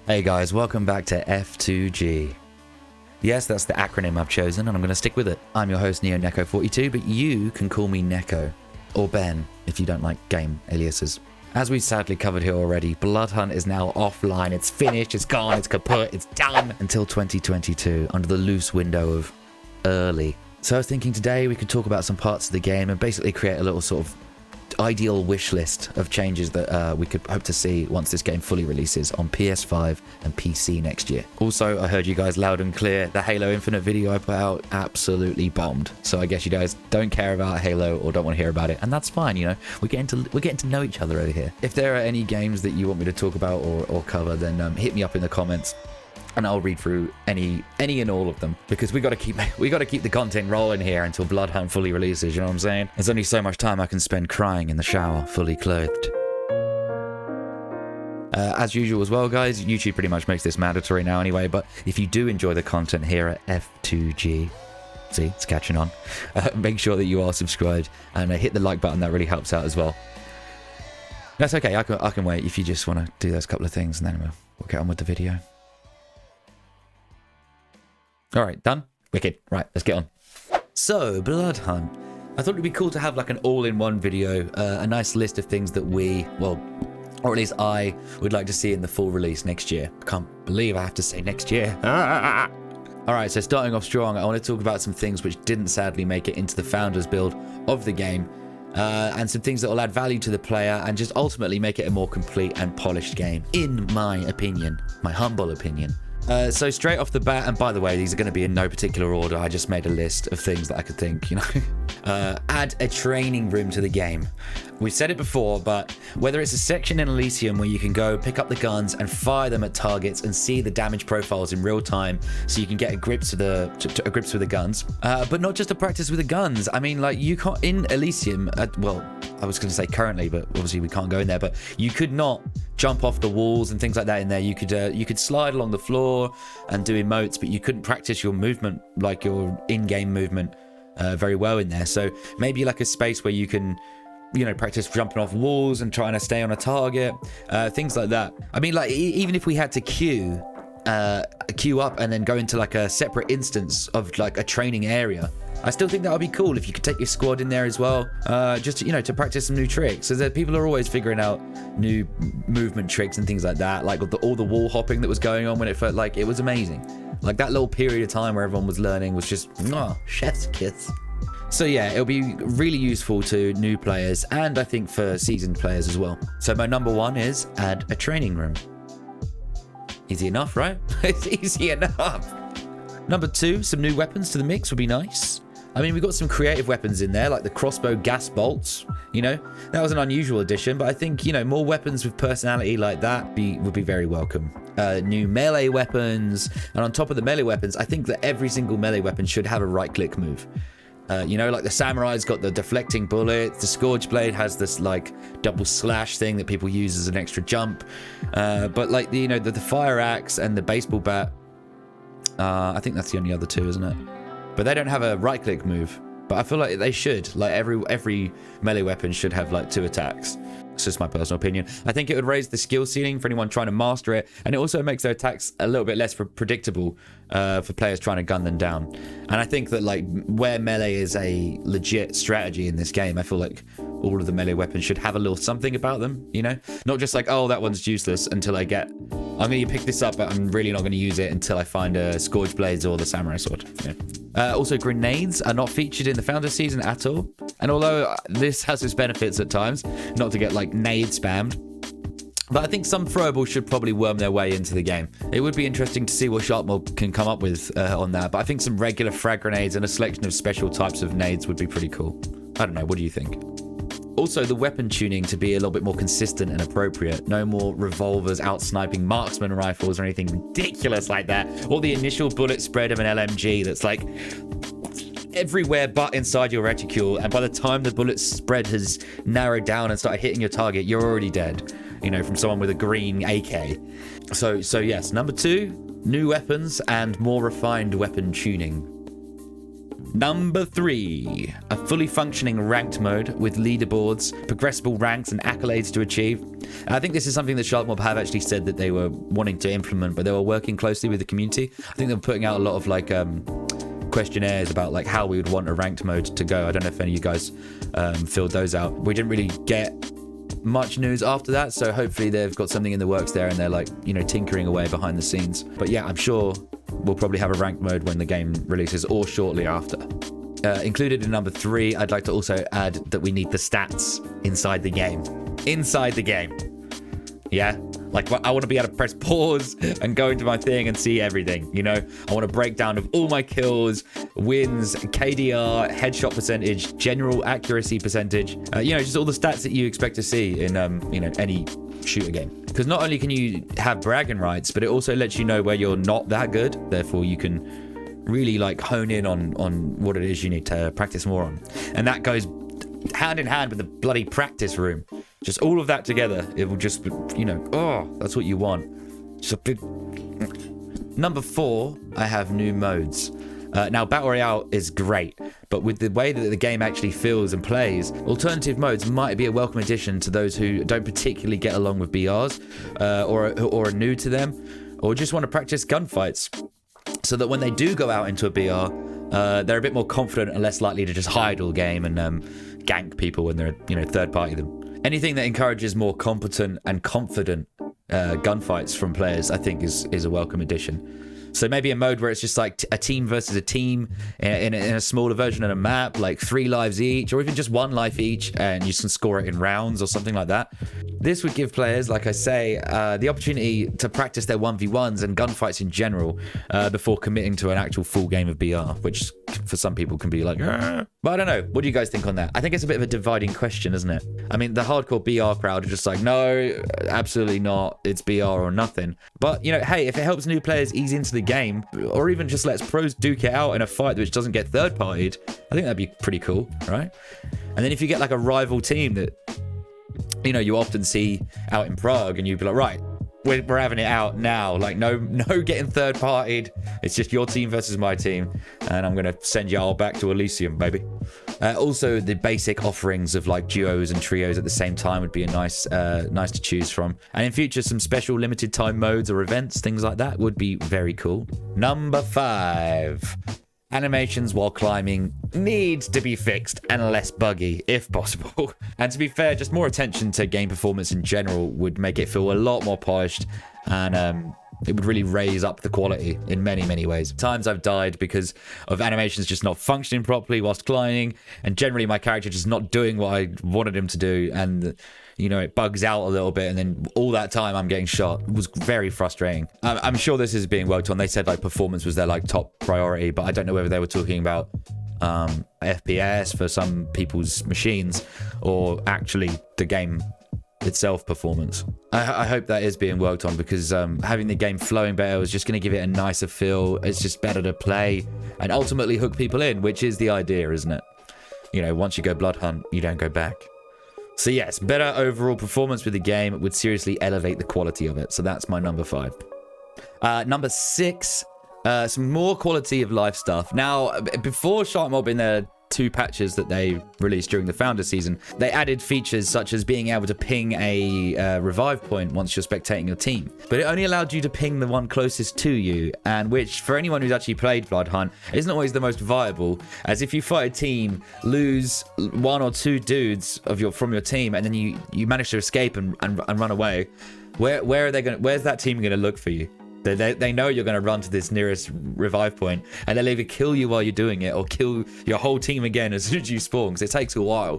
Hey guys, welcome back to F2G. Yes, that's the acronym I've chosen, and I'm going to stick with it. I'm your host, Neco42, but you can call me Neco, or Ben, if you don't like game aliases. As we sadly covered here already, BlOODHUNT is now offline. It's finished, it's gone, it's kaput, it's done until 2022, under the loose window of early. So I was thinking today we could talk about some parts of the game and basically create a little sort of ideal wish list of changes that we could hope to see once this game fully releases on PS5 and PC next year. Also, I heard you guys loud and clear, the Halo Infinite video I put out absolutely bombed. So I guess you guys don't care about Halo or don't want to hear about it, and that's fine, you know. We're getting to know each other over here. If there are any games that you want me to talk about or cover, then hit me up in the comments. And I'll read through any and all of them, because we got to keep the content rolling here until BlOODHUNT fully releases. You know what I'm saying? There's only so much time I can spend crying in the shower, fully clothed. As usual as well, guys, YouTube pretty much makes this mandatory now anyway. But if you do enjoy the content here at F2G, see, it's catching on. Make sure that you are subscribed and hit the like button. That really helps out as well. That's okay. I can wait if you just want to do those couple of things, and then we'll get on with the video. All right, done? Wicked. Right, let's get on. So, BlOODHUNT. I thought it'd be cool to have like an all-in-one video, a nice list of things that we, well, or at least I would like to see in the full release next year. I can't believe I have to say next year. All right, so starting off strong, I want to talk about some things which didn't sadly make it into the founders build of the game, and some things that will add value to the player and just ultimately make it a more complete and polished game, in my opinion, my humble opinion. So straight off the bat, and by the way, these are going to be in no particular order. I just made a list of things that I could think, you know. Add a training room to the game. We've said it before, but whether it's a section in Elysium where you can go pick up the guns and fire them at targets and see the damage profiles in real time, so you can get a grips with the guns, but not just a practice with the guns. I mean, like, you can't in Elysium. Well, I was going to say currently, but obviously we can't go in there. But you could not jump off the walls and things like that in there. You could slide along the floor and do emotes, but you couldn't practice your movement, like your in-game movement, very well in there. So maybe like a space where you can, you know, practice jumping off walls and trying to stay on a target, things like that. I mean, like, even if we had to queue up and then go into like a separate instance of like a training area, I still think that would be cool if you could take your squad in there as well, just, you know, to practice some new tricks. So that people are always figuring out new movement tricks and things like that, like all the wall hopping that was going on when it felt like it was amazing. Like that little period of time where everyone was learning was just, chef's kiss. So yeah, it'll be really useful to new players and I think for seasoned players as well. So my number one is add a training room. Easy enough, right? It's easy enough. Number two, some new weapons to the mix would be nice. I mean, we've got some creative weapons in there, like the crossbow gas bolts, you know? That was an unusual addition, but I think, you know, more weapons with personality like that would be very welcome. New melee weapons, and on top of the melee weapons, I think that every single melee weapon should have a right-click move. You know, like the samurai's got the deflecting bullets, the scourge blade has this like double slash thing that people use as an extra jump. But like, you know, the fire axe and the baseball bat, I think that's the only other two, isn't it? But they don't have a right-click move. But I feel like they should. Like every melee weapon should have like 2 attacks. It's just my personal opinion. I think it would raise the skill ceiling for anyone trying to master it, and it also makes their attacks a little bit less predictable for players trying to gun them down. And I think that like where melee is a legit strategy in this game, I feel like all of the melee weapons should have a little something about them, you know? Not just like, oh, that one's useless until I'm going to pick this up, but I'm really not going to use it until I find a Scourge Blades or the Samurai Sword. Yeah. Also, grenades are not featured in the Founder season at all. And although this has its benefits at times, not to get like nade spammed, but I think some throwables should probably worm their way into the game. It would be interesting to see what Sharpmob can come up with on that, but I think some regular frag grenades and a selection of special types of nades would be pretty cool. I don't know, what do you think? Also, the weapon tuning to be a little bit more consistent and appropriate. No more revolvers out-sniping marksman rifles or anything ridiculous like that. Or the initial bullet spread of an LMG that's like everywhere but inside your reticule, and by the time the bullet spread has narrowed down and started hitting your target, you're already dead, you know, from someone with a green AK. So yes, number two, new weapons and more refined weapon tuning. Number 3, a fully functioning ranked mode with leaderboards, progressible ranks, and accolades to achieve. I think this is something that Sharkmob have actually said that they were wanting to implement, but they were working closely with the community. I think they were putting out a lot of like questionnaires about like how we would want a ranked mode to go. I don't know if any of you guys filled those out. We didn't really get much news after that, so hopefully they've got something in the works there and they're like, you know, tinkering away behind the scenes. But yeah, I'm sure we'll probably have a ranked mode when the game releases or shortly after. Included in number 3, I'd like to also add that we need the stats inside the game. Inside the game. Yeah? Like, I want to be able to press pause and go into my thing and see everything, you know? I want a breakdown of all my kills, wins, KDR, headshot percentage, general accuracy percentage, you know, just all the stats that you expect to see in, you know, any shooter game. Because not only can you have bragging rights, but it also lets you know where you're not that good. Therefore, you can really, like, hone in on what it is you need to practice more on. And that goes hand in hand with the bloody practice room. Just all of that together, it will just, you know, oh, that's what you want. Just a big... Number 4, I have new modes. Now, Battle Royale is great, but with the way that the game actually feels and plays, alternative modes might be a welcome addition to those who don't particularly get along with BRs, or are new to them, or just want to practice gunfights, so that when they do go out into a BR, they're a bit more confident and less likely to just hide all game and gank people when they're, you know, third party them. Anything that encourages more competent and confident gunfights from players, I think is a welcome addition. So maybe a mode where it's just like a team versus a team in a smaller version of a map, like 3 lives each, or even just 1 life each, and you can score it in rounds or something like that. This would give players, like I say, the opportunity to practice their 1v1s and gunfights in general before committing to an actual full game of BR, which for some people can be like, argh. But I don't know. What do you guys think on that? I think it's a bit of a dividing question, isn't it? I mean, the hardcore BR crowd are just like, no, absolutely not. It's BR or nothing. But, you know, hey, if it helps new players ease into the game, or even just lets pros duke it out in a fight which doesn't get third-partied, I think that'd be pretty cool, right? And then if you get like a rival team that, you know, you often see out in Prague, and you'd be like, right, we're having it out now. Like, no getting third-partied. It's just your team versus my team, and I'm gonna send y'all back to Elysium, baby. Also, the basic offerings of like duos and trios at the same time would be a nice to choose from. And in future, some special limited time modes or events, things like that, would be very cool. Number 5. Animations while climbing needs to be fixed and less buggy, if possible. And to be fair, just more attention to game performance in general would make it feel a lot more polished, and it would really raise up the quality in many, many ways. Times I've died because of animations just not functioning properly whilst climbing, and generally my character just not doing what I wanted him to do, and you know, it bugs out a little bit, and then all that time I'm getting shot. It was very frustrating. I'm sure this is being worked on. They said like performance was their like top priority, but I don't know whether they were talking about FPS for some people's machines, or actually the game itself performance. I hope that is being worked on, because having the game flowing better is just going to give it a nicer feel. It's just better to play and ultimately hook people in, which is the idea, isn't it? You know, once you go BlOODHUNT, you don't go back. So yes, better overall performance with the game would seriously elevate the quality of it. So that's my number 5. Number 6, some more quality of life stuff. Now, before Sharkmob in their 2 patches that they released during the founder season, they added features such as being able to ping a revive point once you're spectating your team, but it only allowed you to ping the one closest to you, and which for anyone who's actually played BlOODHUNT isn't always the most viable, as if you fight a team, lose 1 or 2 dudes from your team, and then you manage to escape and run away, where are they going? Where's that team going to look for you? They know you're going to run to this nearest revive point, and they'll either kill you while you're doing it or kill your whole team again as soon as you spawn, because it takes a while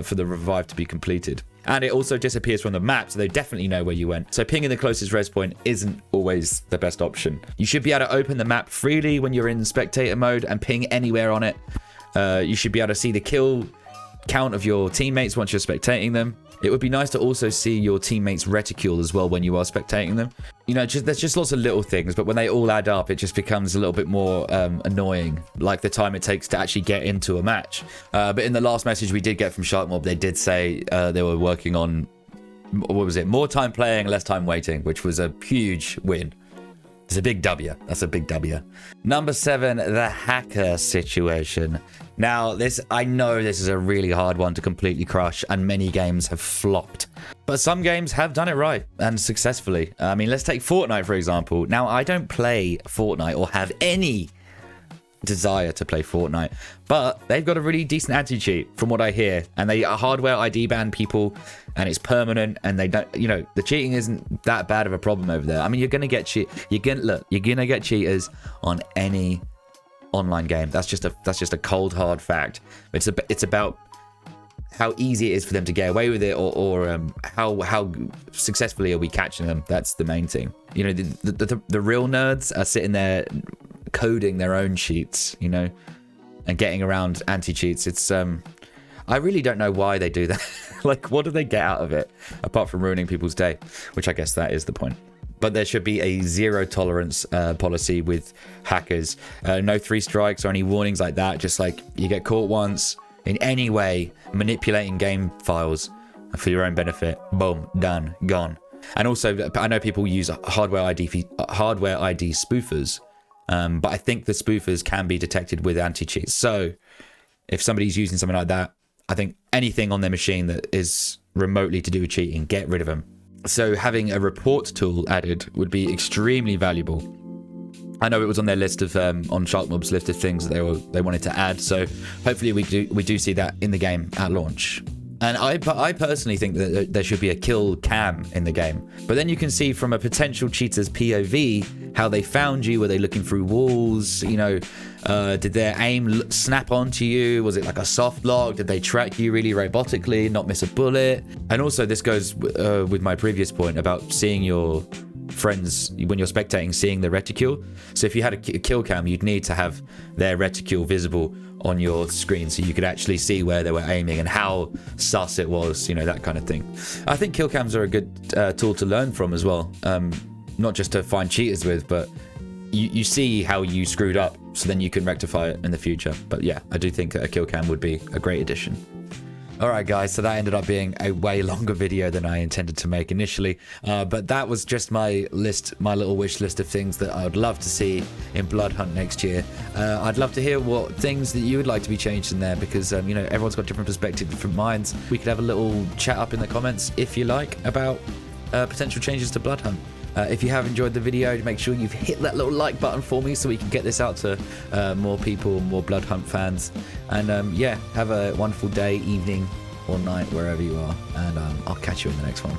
for the revive to be completed. And it also disappears from the map, so they definitely know where you went. So pinging the closest res point isn't always the best option. You should be able to open the map freely when you're in spectator mode and ping anywhere on it. You should be able to see the kill count of your teammates once you're spectating them. It would be nice to also see your teammates' reticule as well when you are spectating them. You know, there's just lots of little things, but when they all add up, it just becomes a little bit more annoying, like the time it takes to actually get into a match. But in the last message we did get from Sharkmob, they did say they were working on, what was it, more time playing, less time waiting, which was a huge win. It's a big W. That's a big W. Number 7, the hacker situation. Now, I know this is a really hard one to completely crush, and many games have flopped. But some games have done it right and successfully. I mean, let's take Fortnite, for example. Now, I don't play Fortnite or have any desire to play Fortnite, but they've got a really decent anti-cheat from what I hear, and they hardware ID ban people, and it's permanent, and they don't, you know, the cheating isn't that bad of a problem over there. I mean, you're gonna get you're gonna get cheaters on any online game. That's just a cold hard fact. It's about how easy it is for them to get away with it, or how successfully are we catching them. That's the main thing. You know, the real nerds are sitting there coding their own cheats, you know, and getting around anti-cheats. It's I really don't know why they do that. Like, what do they get out of it apart from ruining people's day, which I guess that is the point. But there should be a zero tolerance policy with hackers. No 3 strikes or any warnings like that. Just like you get caught once in any way manipulating game files for your own benefit, boom, done, gone. And also, I know people use hardware ID spoofers. But I think the spoofers can be detected with anti-cheats. So if somebody's using something like that, I think anything on their machine that is remotely to do with cheating, get rid of them. So having a report tool added would be extremely valuable. I know it was on their list of on Sharkmob's list of things that they wanted to add. So hopefully we do see that in the game at launch. And I personally think that there should be a kill cam in the game. But then you can see from a potential cheater's POV how they found you. Were they looking through walls? You know, did their aim snap onto you? Was it like a soft lock? Did they track you really robotically, not miss a bullet? And also this goes with my previous point about seeing your friends when you're spectating, seeing the reticule. So if you had a kill cam, you'd need to have their reticule visible on your screen so you could actually see where they were aiming and how sus it was, you know, that kind of thing. I think kill cams are a good tool to learn from as well, not just to find cheaters with, but you see how you screwed up, so then you can rectify it in the future. But yeah, I do think a kill cam would be a great addition. Alright guys, so that ended up being a way longer video than I intended to make initially, but that was just my little wish list of things that I would love to see in BlOODHUNT next year. I'd love to hear what things that you would like to be changed in there, because you know, everyone's got different perspectives, different minds. We could have a little chat up in the comments if you like about potential changes to BlOODHUNT. If you have enjoyed the video, make sure you've hit that little like button for me so we can get this out to more people, more BlOODHUNT fans. And yeah, have a wonderful day, evening, or night, wherever you are. And I'll catch you in the next one.